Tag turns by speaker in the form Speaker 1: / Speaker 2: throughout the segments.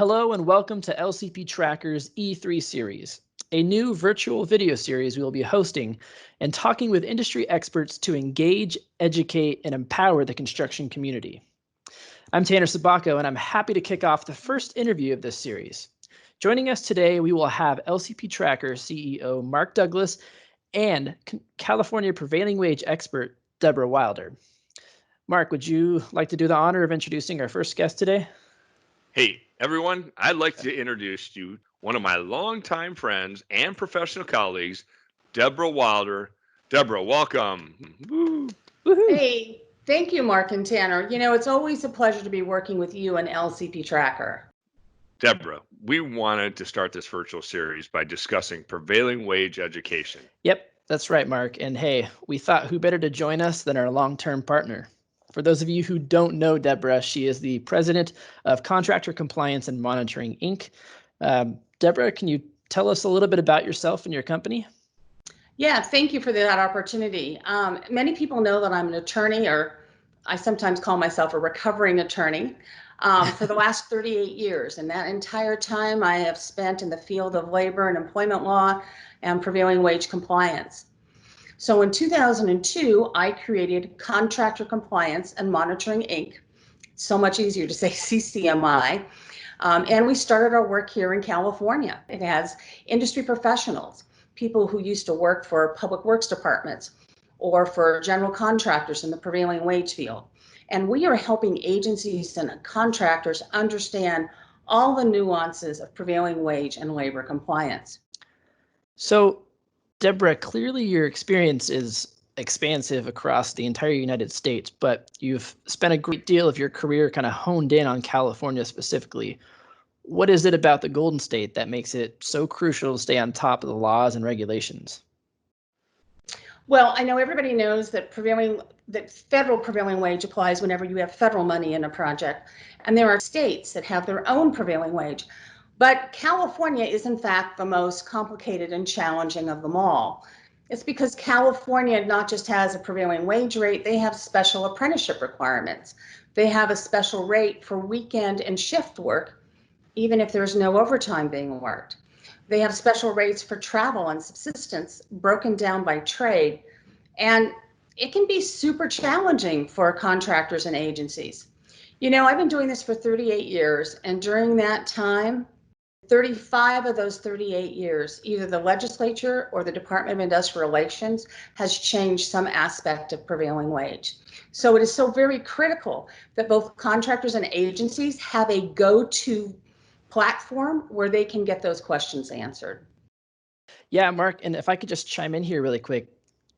Speaker 1: Hello and welcome to LCPtracker's E3 series, a new virtual video series we will be hosting and talking with industry experts to engage, educate, and empower the construction community. I'm Tanner Sabaco, and I'm happy to kick off the first interview of this series. Joining us today, we will have LCPtracker CEO Mark Douglas and California Prevailing Wage expert Deborah Wilder. Mark, would you like to do the honor of introducing our first guest today?
Speaker 2: Hey, everyone, I'd like to introduce you one of my longtime friends and professional colleagues, Deborah Wilder. Deborah, welcome. Woo.
Speaker 3: Hey, thank you, Mark and Tanner. You know, it's always a pleasure to be working with you and LCPtracker.
Speaker 2: Deborah, we wanted to start this virtual series by discussing prevailing wage education.
Speaker 1: Yep, that's right, Mark. And hey, we thought who better to join us than our long-term partner. For those of you who don't know Deborah, she is the president of Contractor Compliance and Monitoring, Inc. Deborah, can you tell us a little bit about yourself and your company?
Speaker 3: Yeah, thank you for that opportunity. Many people know that I'm an attorney, or I sometimes call myself a recovering attorney, for the last 38 years. And that entire time I have spent in the field of labor and employment law and prevailing wage compliance. So in 2002, I created Contractor Compliance and Monitoring, Inc. So much easier to say CCMI. And we started our work here in California. It has industry professionals, people who used to work for public works departments or for general contractors in the prevailing wage field. And we are helping agencies and contractors understand all the nuances of prevailing wage and labor compliance.
Speaker 1: So, Deborah, clearly your experience is expansive across the entire United States, but you've spent a great deal of your career kind of honed in on California specifically. What is it about the Golden State that makes it so crucial to stay on top of the laws and regulations?
Speaker 3: Well, I know everybody knows that federal prevailing wage applies whenever you have federal money in a project, and there are states that have their own prevailing wage. But California is in fact the most complicated and challenging of them all. It's because California not just has a prevailing wage rate, they have special apprenticeship requirements. They have a special rate for weekend and shift work, even if there's no overtime being worked. They have special rates for travel and subsistence broken down by trade. And it can be super challenging for contractors and agencies. You know, I've been doing this for 38 years, and during that time, 35 of those 38 years, either the legislature or the Department of Industrial Relations has changed some aspect of prevailing wage. So it is so very critical that both contractors and agencies have a go-to platform where they can get those questions answered.
Speaker 1: Yeah, Mark, and if I could just chime in here really quick,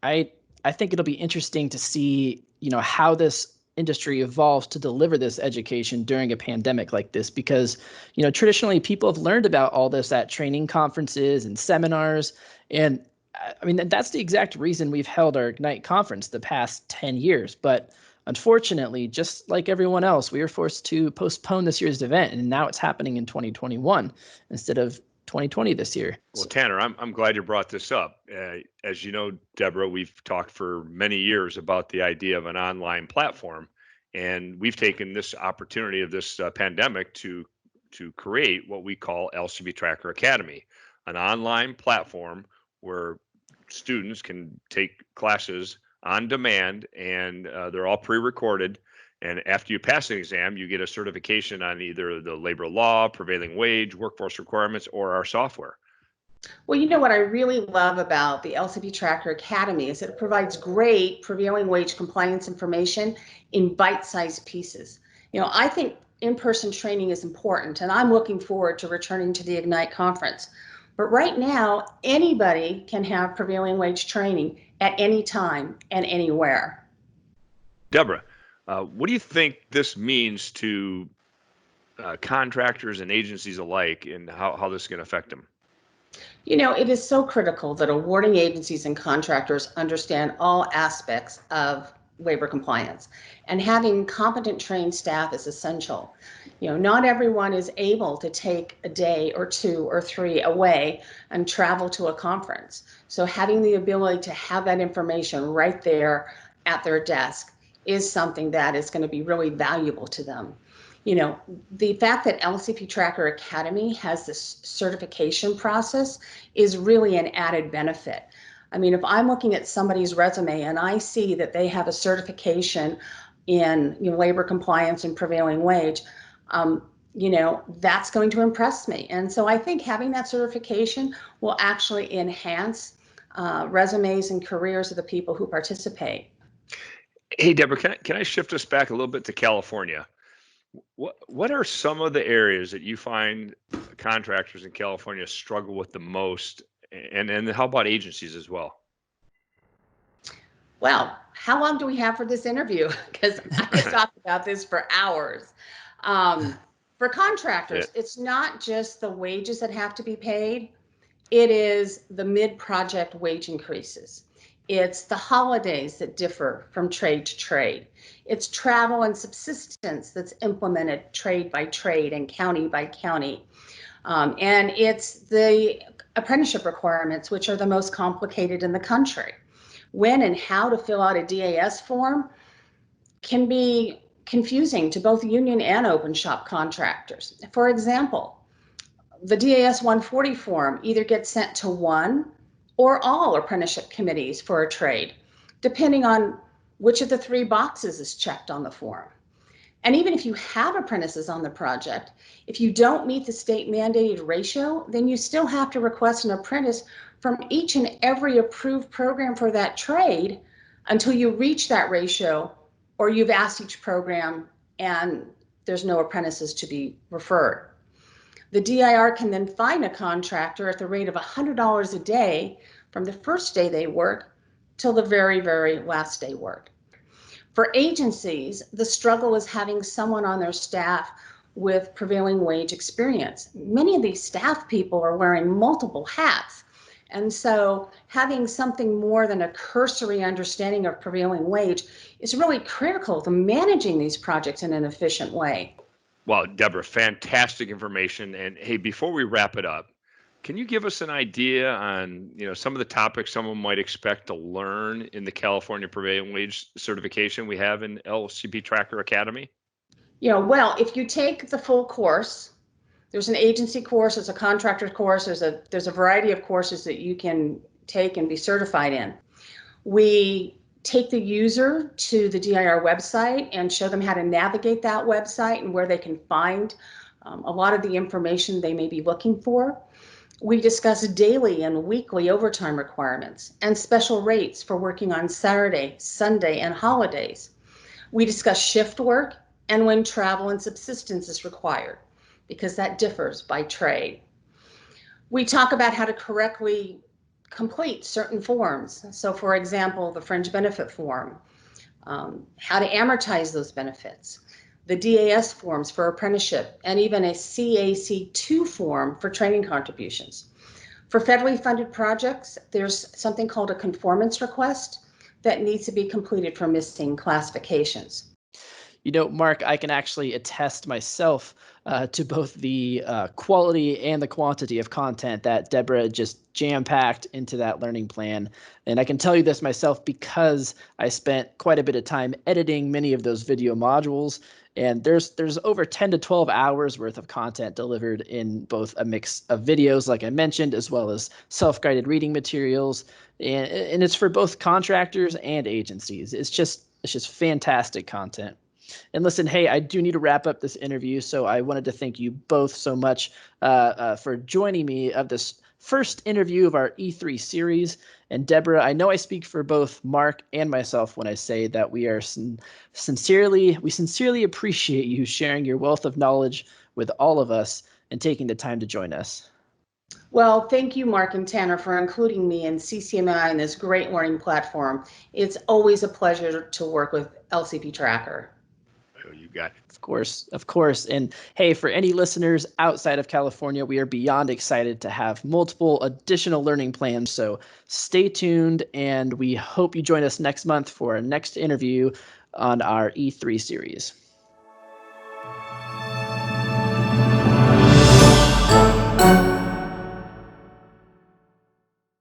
Speaker 1: I think it'll be interesting to see, how this industry evolves to deliver this education during a pandemic like this, because, traditionally people have learned about all this at training conferences and seminars. And I mean, that's the exact reason we've held our Ignite conference the past 10 years. But unfortunately, just like everyone else, we were forced to postpone this year's event, and now it's happening in 2021 instead of 2020 this year.
Speaker 2: Well, Tanner, I'm glad you brought this up. As you know, Deborah, we've talked for many years about the idea of an online platform, and we've taken this opportunity of this pandemic to create what we call LCPtracker Academy, an online platform where students can take classes on demand, and they're all pre-recorded. And after you pass an exam, you get a certification on either the labor law, prevailing wage, workforce requirements, or our software.
Speaker 3: Well, you know what I really love about the LCPtracker Academy is that it provides great prevailing wage compliance information in bite-sized pieces. I think in-person training is important, and I'm looking forward to returning to the Ignite conference. But right now, anybody can have prevailing wage training at any time and anywhere.
Speaker 2: Deborah, what do you think this means to contractors and agencies alike, and how this is going to affect them?
Speaker 3: It is so critical that awarding agencies and contractors understand all aspects of labor compliance, and having competent trained staff is essential. Not everyone is able to take a day or two or three away and travel to a conference. So having the ability to have that information right there at their desk is something that is going to be really valuable to them. You know, the fact that LCPtracker Academy has this certification process is really an added benefit. I mean, if I'm looking at somebody's resume and I see that they have a certification in, you know, labor compliance and prevailing wage, you know, that's going to impress me. And so I think having that certification will actually enhance resumes and careers of the people who participate.
Speaker 2: Hey, Deborah, can I shift us back a little bit to California? What are some of the areas that you find contractors in California struggle with the most, and how about agencies as well?
Speaker 3: Well, how long do we have for this interview? Because I could talk about this for hours. For
Speaker 2: Yeah.
Speaker 3: contractors, it's not just the wages that have to be paid. It is the mid-project wage increases. It's the holidays that differ from trade to trade. It's travel and subsistence that's implemented trade by trade and county by county. And it's the apprenticeship requirements, which are the most complicated in the country. When and how to fill out a DAS form can be confusing to both union and open shop contractors. For example, the DAS 140 form either gets sent to one or all apprenticeship committees for a trade, depending on which of the three boxes is checked on the form. And even if you have apprentices on the project, if you don't meet the state mandated ratio, then you still have to request an apprentice from each and every approved program for that trade until you reach that ratio, or you've asked each program and there's no apprentices to be referred. The DIR can then fine a contractor at the rate of $100 a day from the first day they work till the very, very last day worked. For agencies, the struggle is having someone on their staff with prevailing wage experience. Many of these staff people are wearing multiple hats. And so having something more than a cursory understanding of prevailing wage is really critical to managing these projects in an efficient way.
Speaker 2: Well, Deborah, fantastic information. And hey, before we wrap it up, can you give us an idea on, some of the topics someone might expect to learn in the California Prevailing Wage certification we have in LCPtracker Academy?
Speaker 3: Well, if you take the full course, there's an agency course, there's a contractor course, there's a variety of courses that you can take and be certified in. We take the user to the DIR website and show them how to navigate that website and where they can find a lot of the information they may be looking for. We discuss daily and weekly overtime requirements and special rates for working on Saturday, Sunday, and holidays. We discuss shift work and when travel and subsistence is required, because that differs by trade. We talk about how to correctly complete certain forms. So for example, the fringe benefit form, how to amortize those benefits, the DAS forms for apprenticeship, and even a CAC2 form for training contributions. For federally funded projects, there's something called a conformance request that needs to be completed for missing classifications.
Speaker 1: Mark, I can actually attest myself to both the quality and the quantity of content that Deborah just jam-packed into that learning plan. And I can tell you this myself because I spent quite a bit of time editing many of those video modules. And there's over 10 to 12 hours worth of content delivered in both a mix of videos, like I mentioned, as well as self-guided reading materials. And it's for both contractors and agencies. It's just fantastic content. And listen, hey, I do need to wrap up this interview, so I wanted to thank you both so much for joining me of this first interview of our E3 series. And Deborah, I know I speak for both Mark and myself when I say that we sincerely appreciate you sharing your wealth of knowledge with all of us and taking the time to join us.
Speaker 3: Well, thank you, Mark and Tanner, for including me in CCMI in this great learning platform. It's always a pleasure to work with LCPtracker.
Speaker 2: Oh, you got it.
Speaker 1: Of course. And hey, for any listeners outside of California, we are beyond excited to have multiple additional learning plans. So stay tuned, and we hope you join us next month for our next interview on our E3 series.